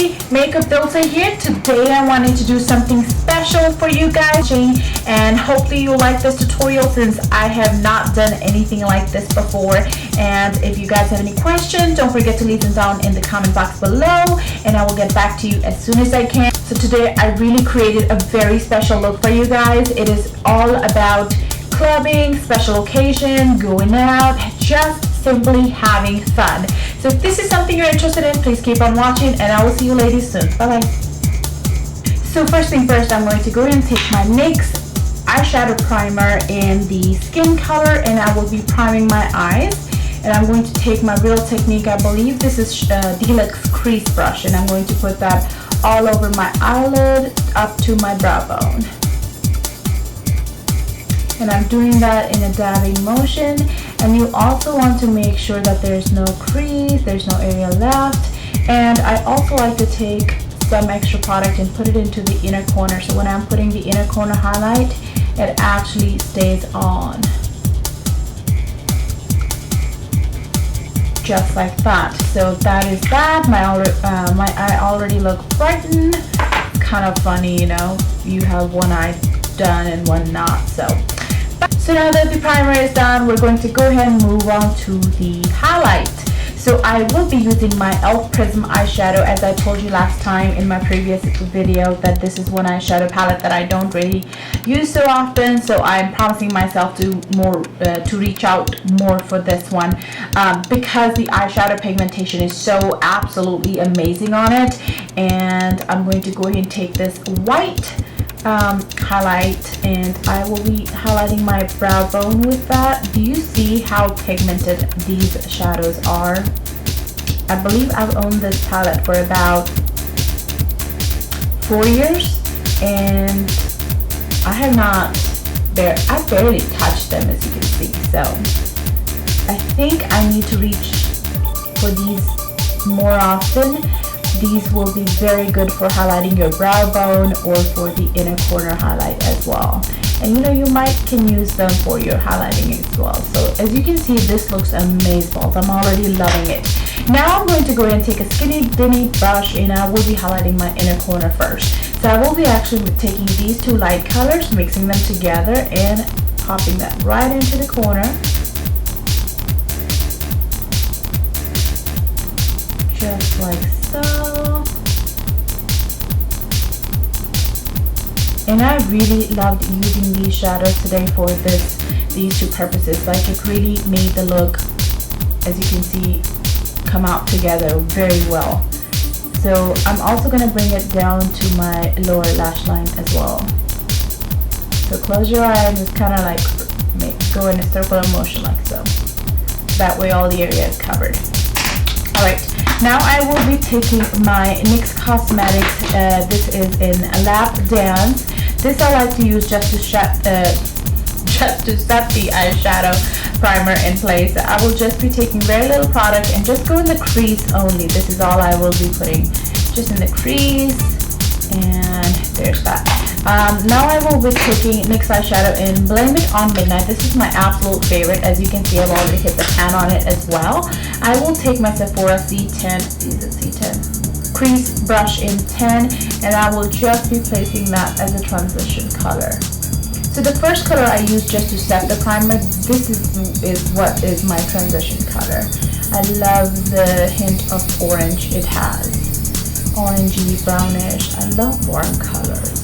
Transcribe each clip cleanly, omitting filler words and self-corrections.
everybody, Makeup Dosa here. Today I wanted to do something special for you guys, and hopefully you'll like this tutorial since I have not done anything like this before. And if you guys have any questions, don't forget to leave them down in the comment box below and I will get back to you as soon as I can. So today I really created a very special look for you guys. It is all about clubbing, special occasion, going out, just simply having fun. So if this is something you're interested in, please keep on watching and I will see you ladies soon. Bye bye. So first thing first, I'm going to go ahead and take my NYX eyeshadow primer in the skin color and I will be priming my eyes. And I'm going to take my Real Technique, I believe this is Deluxe Crease Brush, and I'm going to put that all over my eyelid up to my brow bone. And I'm doing that in a dabbing motion. And you also want to make sure that there's no crease, there's no area left. And I also like to take some extra product and put it into the inner corner. So when I'm putting the inner corner highlight, it actually stays on. Just like that. So that is that. My eye already look brightened. It's kind of funny, you know, you have one eye done and one not. So now that the primer is done, we're going to go ahead and move on to the highlight. So I will be using my e.l.f. Prism eyeshadow, as I told you last time in my previous video that this is one eyeshadow palette that I don't really use so often. So I'm promising myself to reach out more for this one because the eyeshadow pigmentation is so absolutely amazing on it. And I'm going to go ahead and take this white highlight and I will be highlighting my brow bone with that. Do you see how pigmented these shadows are? I believe I've owned this palette for about 4 years and I barely touched them, as you can see. So I think I need to reach for these more often. These will be very good for highlighting your brow bone or for the inner corner highlight as well. And you know, you can use them for your highlighting as well. So as you can see, this looks amazing. I'm already loving it. Now I'm going to go ahead and take a skinny tiny brush and I will be highlighting my inner corner first. So I will be actually taking these two light colors, mixing them together and popping that right into the corner. Just like so. And I really loved using these shadows today for these two purposes. Like, it really made the look, as you can see, come out together very well. So I'm also going to bring it down to my lower lash line as well. So close your eye and just kind of like go in a circular motion like so. That way all the area is covered. Alright, now I will be taking my NYX Cosmetics, this is in Lap Dance. This I like to use just to set the eyeshadow primer in place. I will just be taking very little product and just go in the crease only. This is all I will be putting, just in the crease, and there's that. Now I will be taking NYX eyeshadow in Blame It on Midnight. This is my absolute favorite. As you can see, I've already hit the pan on it as well. I will take my Sephora C10 crease brush in 10 and I will just be placing that as a transition color. So the first color I use just to set the primer, this is what is my transition color. I love the hint of orange it has. Orangey, brownish. I love warm colors.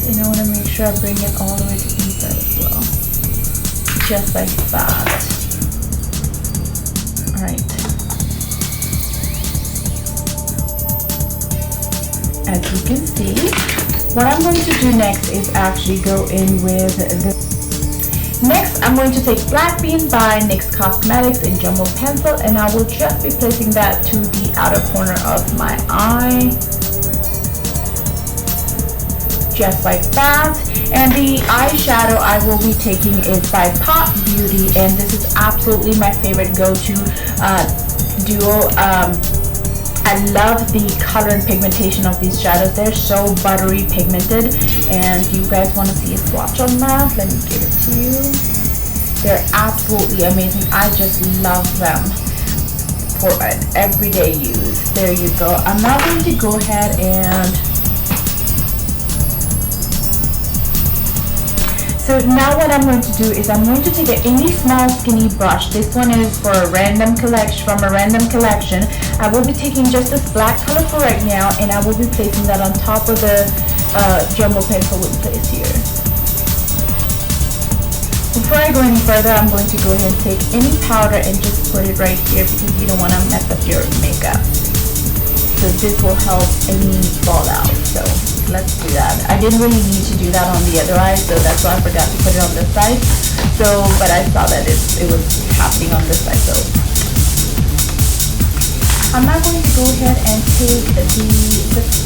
And I want to make sure I bring it all the way to the inside as well. Just like that. Alright. As you can see, what I'm going to do next is actually go in with this. Next, I'm going to take Black Bean by NYX Cosmetics in Jumbo Pencil and I will just be placing that to the outer corner of my eye. Just like that. And the eyeshadow I will be taking is by Pop Beauty, and this is absolutely my favorite go-to duo I love the color and pigmentation of these shadows. They're so buttery pigmented, and you guys want to see a swatch on that? Let me give it to you. They're absolutely amazing. I just love them for an everyday use. There you go. I'm now going to go ahead and so now what I'm going to do is I'm going to take any small skinny brush. This one is for a random collection, from a random collection. I will be taking just this black color for right now, and I will be placing that on top of the jumbo pencil we placed here. Before I go any further, I'm going to go ahead and take any powder and just put it right here because you don't want to mess up your makeup. So this will help any fallout. So let's do that. I didn't really need to do that on the other eye, so that's why I forgot to put it on this side. So, but I saw that it was happening on this side. So I'm now going to go ahead and take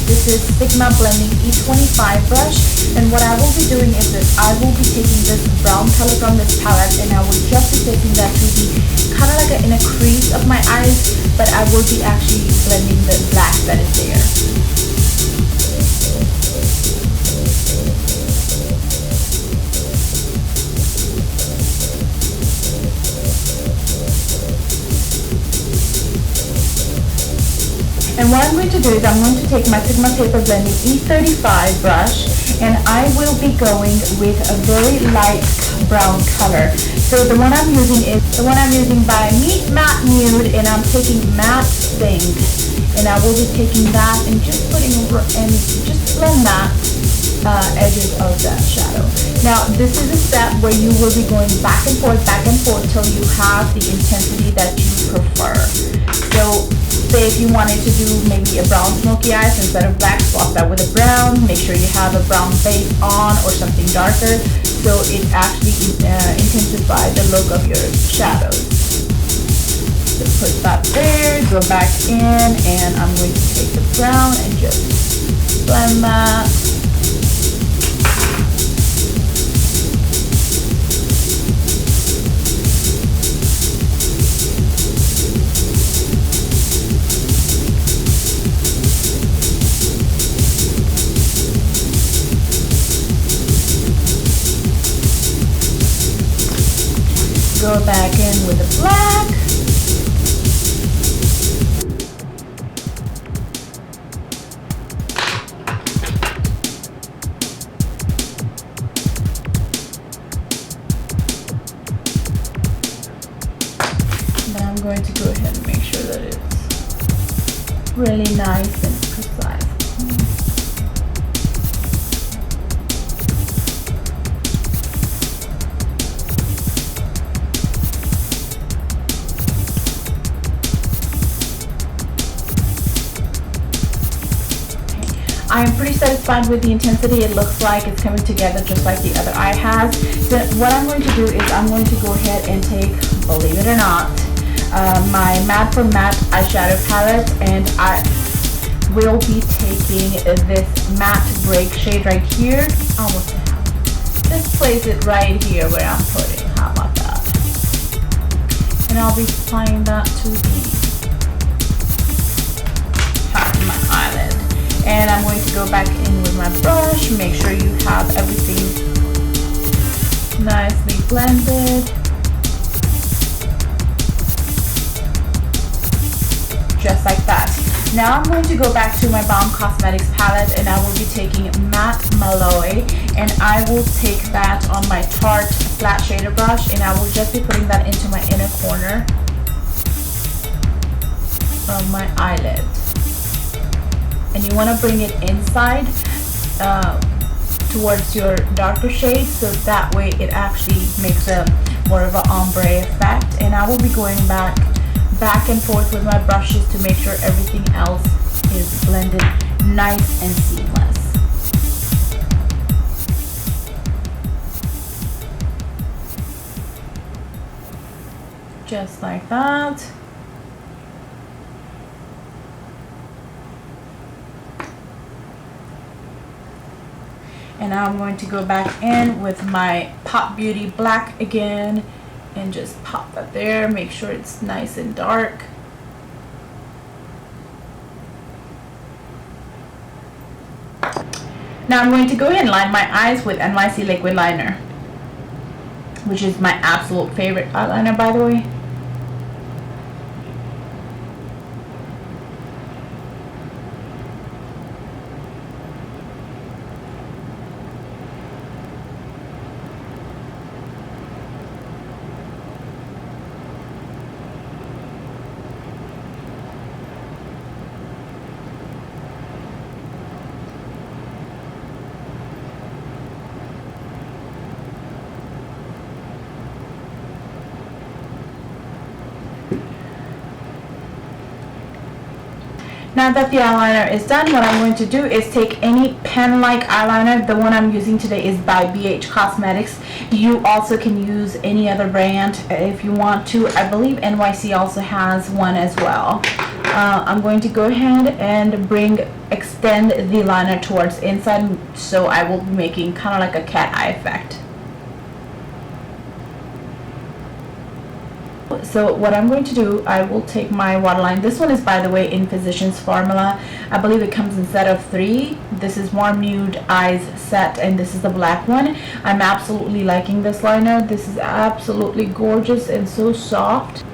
this is Sigma Blending E25 brush, and what I will be doing is that I will be taking this brown color from this palette, and I will just be taking that to the kind of like in a crease of my eyes, but I will be actually blending the black that is there. And what I'm going to do is I'm going to take my Sigma Paper Blending E35 brush, and I will be going with a very light brown color. So the one I'm using is by Meet Matte Nude, and I'm taking Matte Sing, and I will be taking that and just putting and just blend that edges of that shadow. Now this is a step where you will be going back and forth till you have the intensity that you prefer. So say if you wanted to do maybe a brown smoky eyes instead of black, swap that with a brown. Make sure you have a brown base on or something darker, so it actually intensifies the look of your shadows. So put that there, go back in, and I'm going to take the brown and just blend that. Go back in with the black. Then I'm going to go ahead and make sure that it's really nice and precise. I am pretty satisfied with the intensity. It looks like it's coming together just like the other eye has. So what I'm going to do is I'm going to go ahead and take, believe it or not, my Matte for Matte eyeshadow palette, and I will be taking this matte break shade right here. Almost just place it right here where I'm putting. How about that? And I'll be applying that to the top of my eyelid. And I'm going to go back in with my brush, make sure you have everything nicely blended. Just like that. Now I'm going to go back to my Balm Cosmetics palette, and I will be taking Matte Malloy, and I will take that on my Tarte flat shader brush, and I will just be putting that into my inner corner of my eyelid. And you want to bring it inside towards your darker shade, so that way it actually makes a more of an ombre effect. And I will be going back and forth with my brushes to make sure everything else is blended nice and seamless. Just like that. And now I'm going to go back in with my Pop Beauty Black again and just pop that there. Make sure it's nice and dark. Now I'm going to go ahead and line my eyes with NYC liquid liner, which is my absolute favorite eyeliner, by the way. Now that the eyeliner is done, what I'm going to do is take any pen-like eyeliner. The one I'm using today is by BH Cosmetics. You also can use any other brand if you want to. I believe NYC also has one as well. I'm going to go ahead and extend the liner towards inside, so I will be making kind of like a cat eye effect. So what I'm going to do, I will take my waterline. This one is, by the way, in Physicians Formula. I believe it comes in set of 3. This is Warm Nude Eyes set, and this is the black one. I'm absolutely liking this liner. This is absolutely gorgeous and so soft.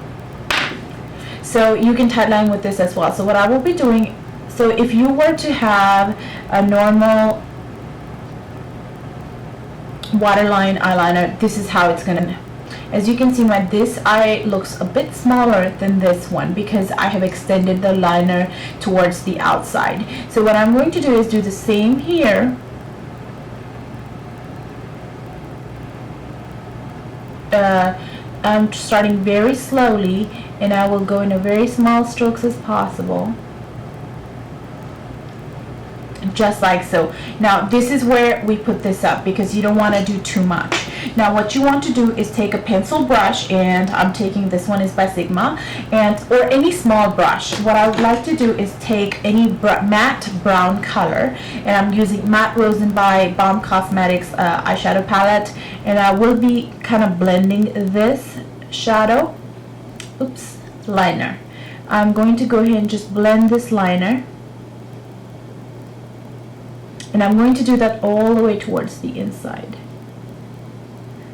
So you can tightline with this as well. So what I will be doing, so if you were to have a normal waterline eyeliner, this is how it's gonna. As you can see, this eye looks a bit smaller than this one because I have extended the liner towards the outside. So what I'm going to do is do the same here. I'm starting very slowly, and I will go in a very small strokes as possible. Just like so. Now this is where we put this up because you don't want to do too much. Now what you want to do is take a pencil brush, and I'm taking this one is by Sigma, or any small brush. What I would like to do is take any matte brown color, and I'm using Matte Rosen by Balm Cosmetics eyeshadow palette, and I will be kind of blending this shadow liner. I'm going to go ahead and just blend this liner. And I'm going to do that all the way towards the inside.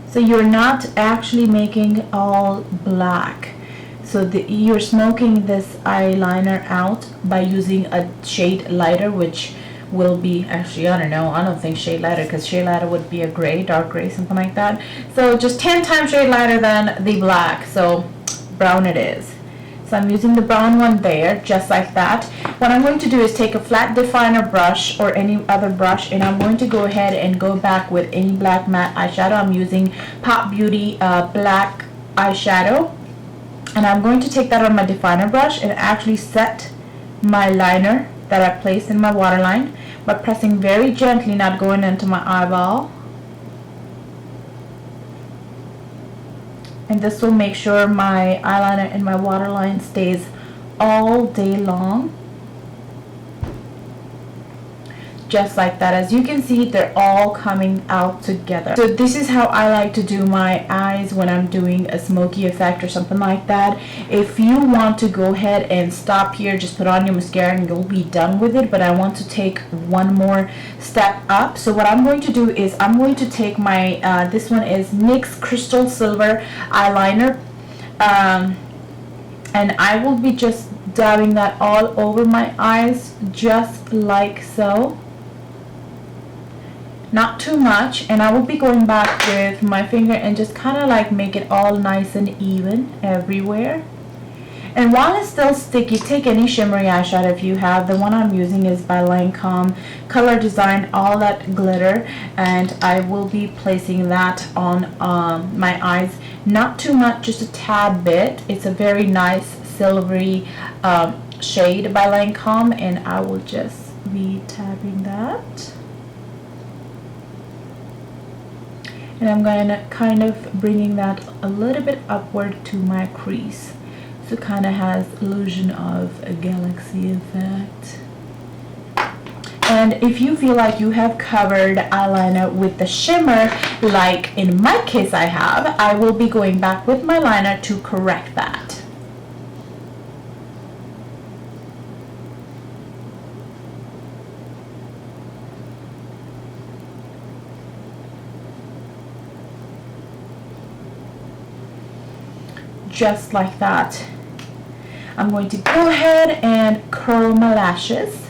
So you're not actually making all black. So you're smoking this eyeliner out by using a shade lighter, which will be, actually, I don't know, I don't think shade lighter, because shade lighter would be a gray, dark gray, something like that. So just 10 times shade lighter than the black. So brown it is. So I'm using the brown one there, just like that. What I'm going to do is take a flat definer brush or any other brush, and I'm going to go ahead and go back with any black matte eyeshadow. I'm using Pop Beauty black eyeshadow, and I'm going to take that on my definer brush and actually set my liner that I placed in my waterline by pressing very gently, not going into my eyeball. And this will make sure my eyeliner and my waterline stays all day long. Just like that. As you can see, they're all coming out together. So this is how I like to do my eyes when I'm doing a smoky effect or something like that. If you want to go ahead and stop here, just put on your mascara and you'll be done with it. But I want to take one more step up. So what I'm going to do is I'm going to take my, this one is NYX Crystal Silver eyeliner. And I will be just dabbing that all over my eyes, just like so. Not too much, and I will be going back with my finger and just kind of like make it all nice and even everywhere. And while it's still sticky, take any shimmery eyeshadow if you have. The one I'm using is by Lancome Color Design All That Glitter, and I will be placing that on my eyes. Not too much, just a tad bit. It's a very nice silvery shade by Lancome, and I will just be tapping that. And I'm going to kind of bringing that a little bit upward to my crease. So it kind of has illusion of a galaxy effect. And if you feel like you have covered eyeliner with the shimmer, like in my case I have, I will be going back with my liner to correct that. just like that. I'm going to go ahead and curl my lashes.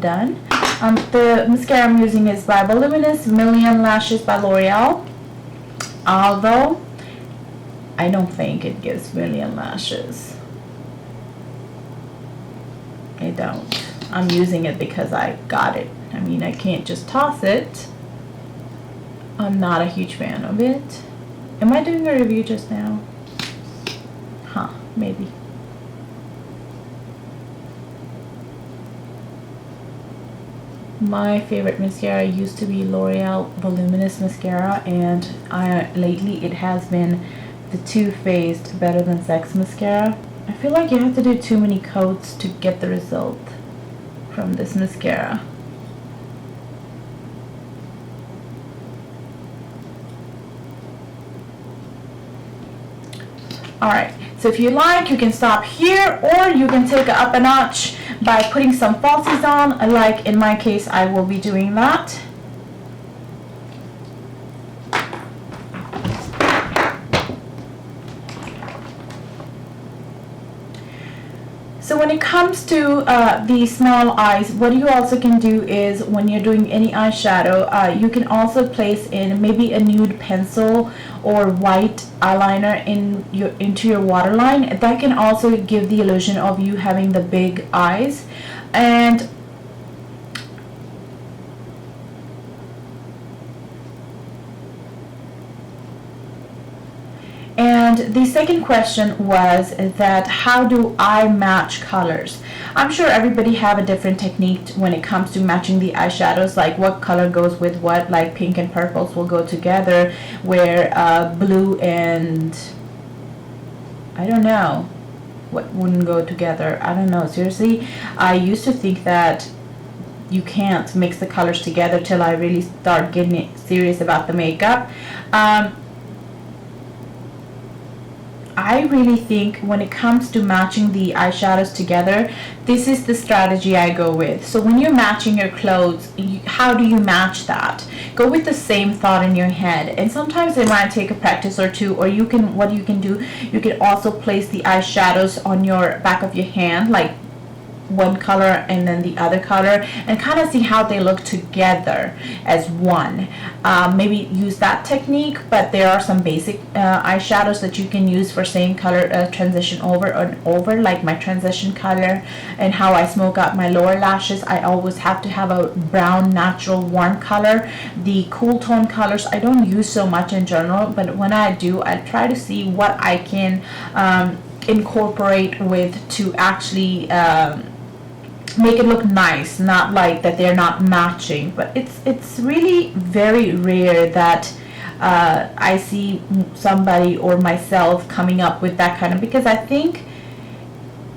Done. The mascara I'm using is by Voluminous Million Lashes by L'Oreal. Although I don't think it gives million lashes. I don't. I'm using it because I got it. I mean, I can't just toss it. I'm not a huge fan of it. Am I doing a review just now? Huh, maybe. My favorite mascara used to be L'Oreal Voluminous Mascara, and lately it has been the Too Faced Better Than Sex Mascara. I feel like you have to do too many coats to get the result from this mascara. Alright, so if you like, you can stop here, or you can take it up a notch by putting some falsies on. Like in my case, I will be doing that. So when it comes to the small eyes, what you also can do is when you're doing any eyeshadow, you can also place in maybe a nude pencil or white eyeliner into your waterline. That can also give the illusion of you having the big eyes. And the second question was that how do I match colors? I'm sure everybody have a different technique when it comes to matching the eyeshadows, like what color goes with what, like pink and purples will go together, where blue and I don't know what wouldn't go together. I don't know, seriously. I used to think that you can't mix the colors together till I really start getting serious about the makeup. I really think when it comes to matching the eyeshadows together, this is the strategy I go with. So when you're matching your clothes, how do you match that? Go with the same thought in your head. And sometimes it might take a practice or two, or what you can do, you can also place the eyeshadows on your back of your hand, like one color and then the other color, and kind of see how they look together as one. Maybe use that technique, but there are some basic eyeshadows that you can use for same color transition over and over, like my transition color and how I smoke out my lower lashes. I always have to have a brown natural warm color. The cool tone colors I don't use so much in general, but when I do, I try to see what I can incorporate with to actually make it look nice, not like that they're not matching. But it's really very rare that I see somebody or myself coming up with that kind of, because I think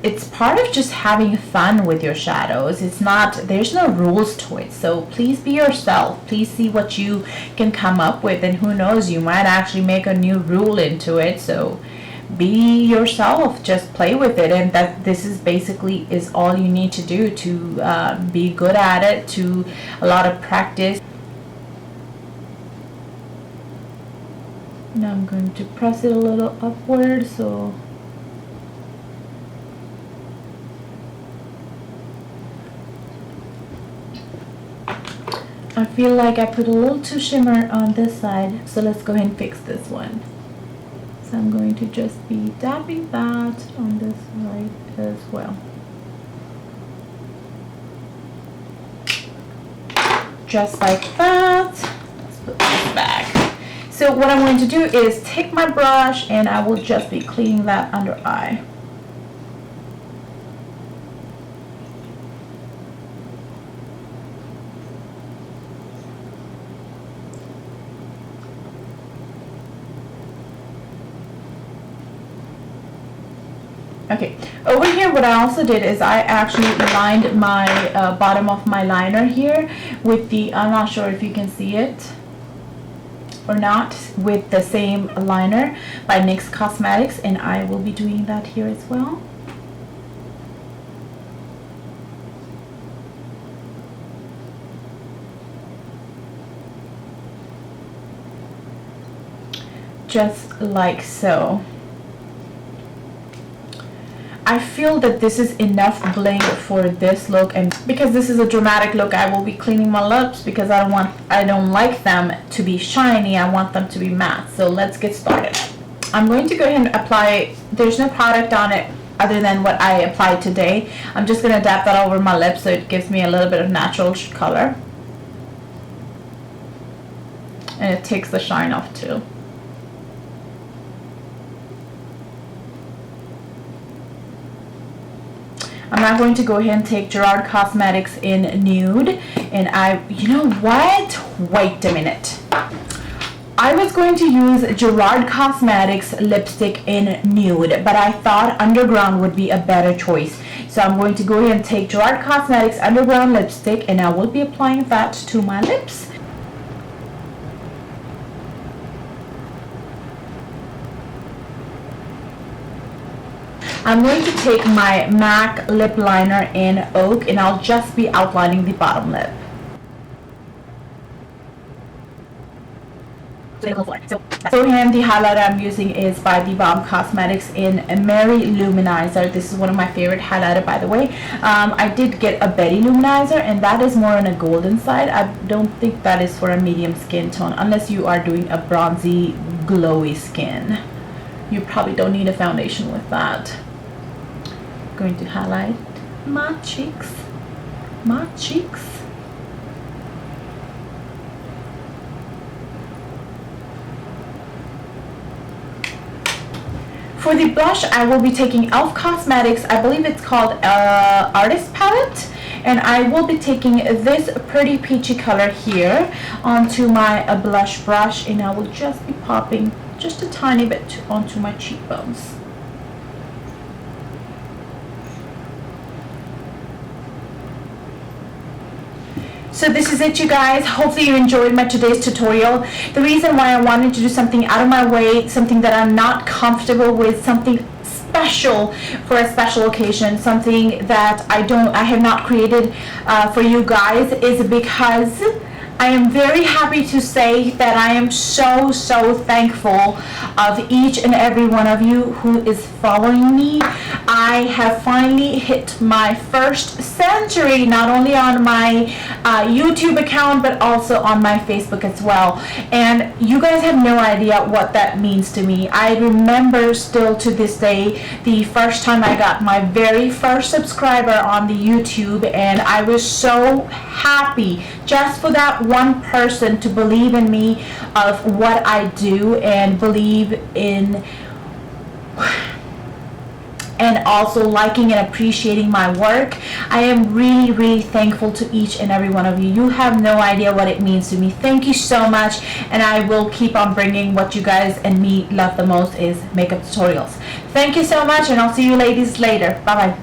it's part of just having fun with your shadows. It's not, there's no rules to it. So please be yourself. Please see what you can come up with, and who knows, you might actually make a new rule into it. So be yourself, just play with it, and this is basically is all you need to do to be good at it, to a lot of practice. Now I'm going to press it a little upward, so I feel like I put a little too shimmer on this side, so let's go ahead and fix this one. So I'm going to just be dabbing that on this side as well. Just like that. Let's put this back. So what I'm going to do is take my brush and I will just be cleaning that under eye. Okay, over here what I also did is I actually lined my bottom of my liner here with the, I'm not sure if you can see it or not, with the same liner by NYX Cosmetics, and I will be doing that here as well. just like so. I feel that this is enough bling for this look, and because this is a dramatic look, I will be cleaning my lips because I don't like them to be shiny. I want them to be matte. So let's get started. I'm going to go ahead and apply, there's no product on it other than what I applied today. I'm just going to dab that over my lips so it gives me a little bit of natural color. And it takes the shine off too. I'm now going to go ahead and take Gerard Cosmetics in Nude. And you know what? Wait a minute. I was going to use Gerard Cosmetics lipstick in Nude, but I thought Underground would be a better choice. So I'm going to go ahead and take Gerard Cosmetics Underground lipstick, and I will be applying that to my lips. I'm going to take my MAC lip liner in Oak, and I'll just be outlining the bottom lip. So here, the highlighter I'm using is by The Bomb Cosmetics in Mary Luminizer. This is one of my favorite highlighter, by the way. I did get a Betty Luminizer, and that is more on a golden side. I don't think that is for a medium skin tone, unless you are doing a bronzy, glowy skin. You probably don't need a foundation with that. Going to highlight my cheeks. For the blush, I will be taking e.l.f. Cosmetics, I believe it's called Artist Palette, and I will be taking this pretty peachy color here onto my blush brush, and I will just be popping just a tiny bit onto my cheekbones. So this is it, you guys. Hopefully you enjoyed my today's tutorial. The reason why I wanted to do something out of my way, something that I'm not comfortable with, something special for a special occasion, something that I have not created for you guys, is because I am very happy to say that I am so thankful of each and every one of you who is following me. I have finally hit my first century, not only on my YouTube account, but also on my Facebook as well. And you guys have no idea what that means to me. I remember still to this day the first time I got my very first subscriber on the YouTube, and I was so happy just for that one person to believe in me of what I do and believe in, and also liking and appreciating my work. I am really thankful to each and every one of you. You have no idea what it means to me. Thank you so much, and I will keep on bringing what you guys and me love the most, is makeup tutorials. Thank you so much, and I'll see you ladies later. Bye bye.